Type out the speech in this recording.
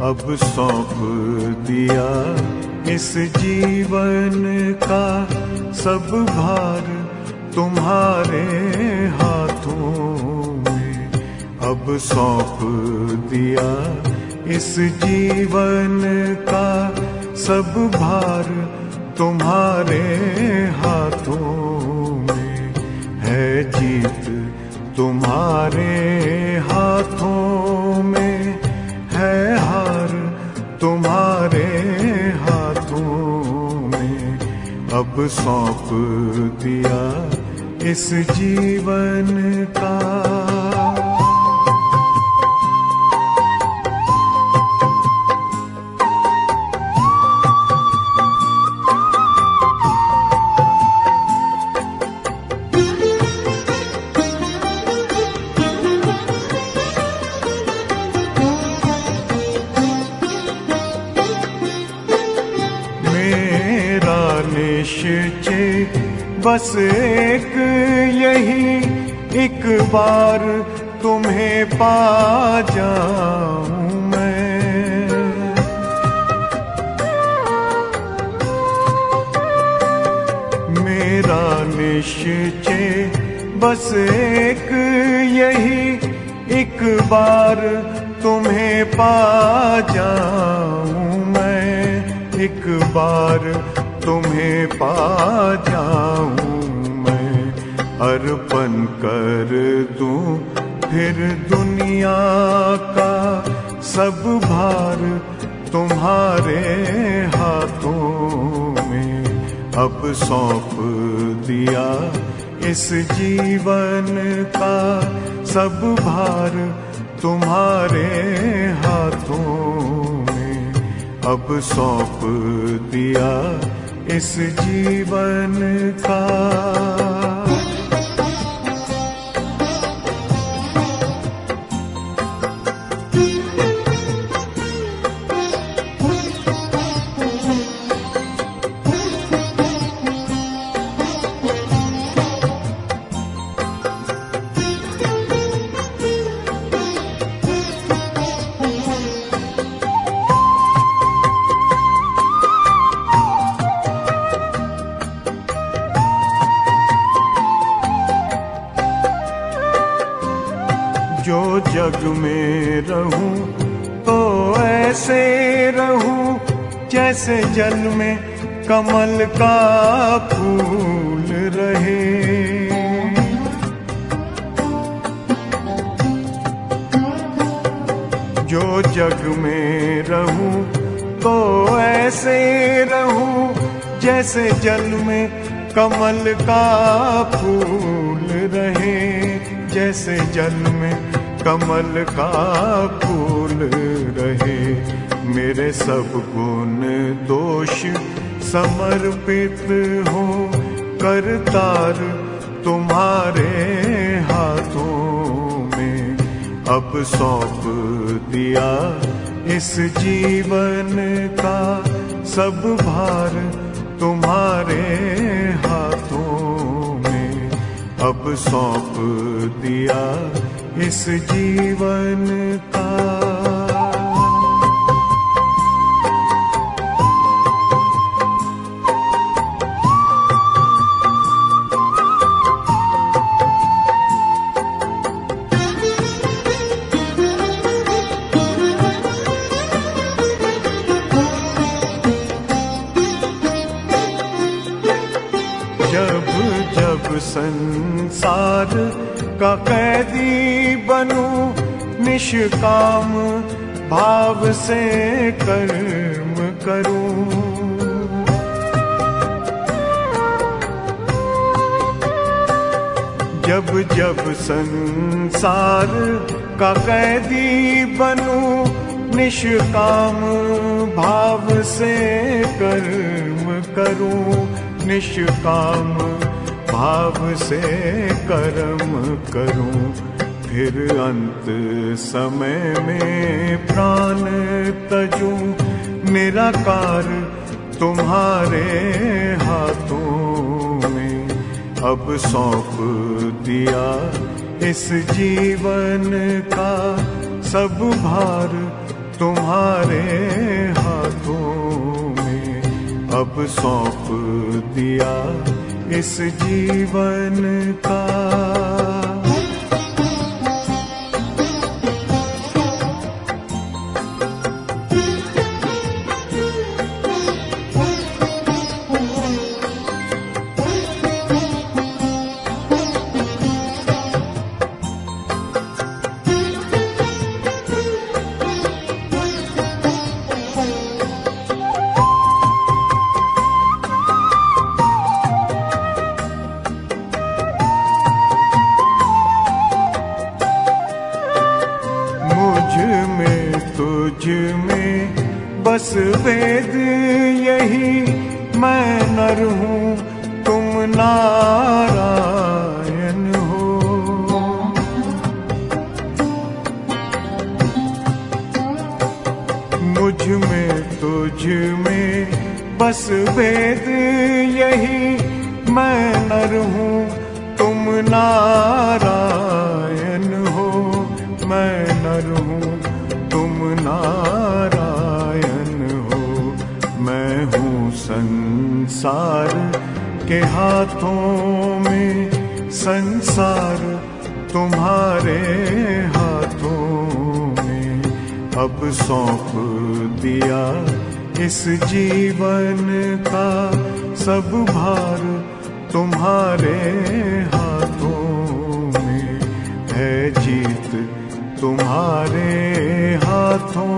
अब सौंप दिया इस जीवन का सब भार तुम्हारे हाथों में। अब सौंप दिया इस जीवन का सब भार तुम्हारे हाथों में। है जीत तुम्हारे हाथों में, है हार तुम्हारे हाथों में। अब सौंप दिया इस जीवन का। निश्चय बस एक यही, एक बार तुम्हें पा जाऊं मैं। मेरा निश्चय बस एक यही, एक बार तुम्हें पा जाऊं मैं। एक बार तुम्हें पा जाऊं मैं। अर्पण कर दूं फिर दुनिया का सब भार तुम्हारे हाथों में। अब सौंप दिया इस जीवन का सब भार तुम्हारे हाथों में। अब सौंप दिया इस जीवन का। जो जग में रहूं तो ऐसे रहूं जैसे जल में कमल का फूल रहे। जो जग में रहूं तो ऐसे रहूं जैसे जल में कमल का फूल रहे। जैसे जल में कमल का फूल रहे। मेरे सब गुण दोष समर्पित हो करतार तुम्हारे हाथों में। अब सौंप दिया इस जीवन का सब भार तुम्हारे हाथों में। अब सौंप दिया इस जीवन का। जब जब संसार का कैदी बनूं निष्काम भाव से कर्म करूं। जब जब संसार का कैदी बनूं निष्काम भाव से कर्म करूं। निष्काम भाव से कर्म करूं। फिर अंत समय में प्राण तजूं निराकार तुम्हारे हाथों में। अब सौंप दिया इस जीवन का सब भार तुम्हारे हाथों में अब सौंप दिया इस जीवन का। तुझ में बस वेद यही, मैं नर हूँ तुम नारायण हो। मुझ में तुझ में बस वेद यही, मैं नर हूँ तुम नारायण हो। मैं नर हूँ तुम नारायण हो। मैं हूँ संसार के हाथों में, संसार तुम्हारे हाथों में अब सौंप दिया इस जीवन का। सब भार तुम्हारे हाथों में है, जीत तुम्हारे हाथों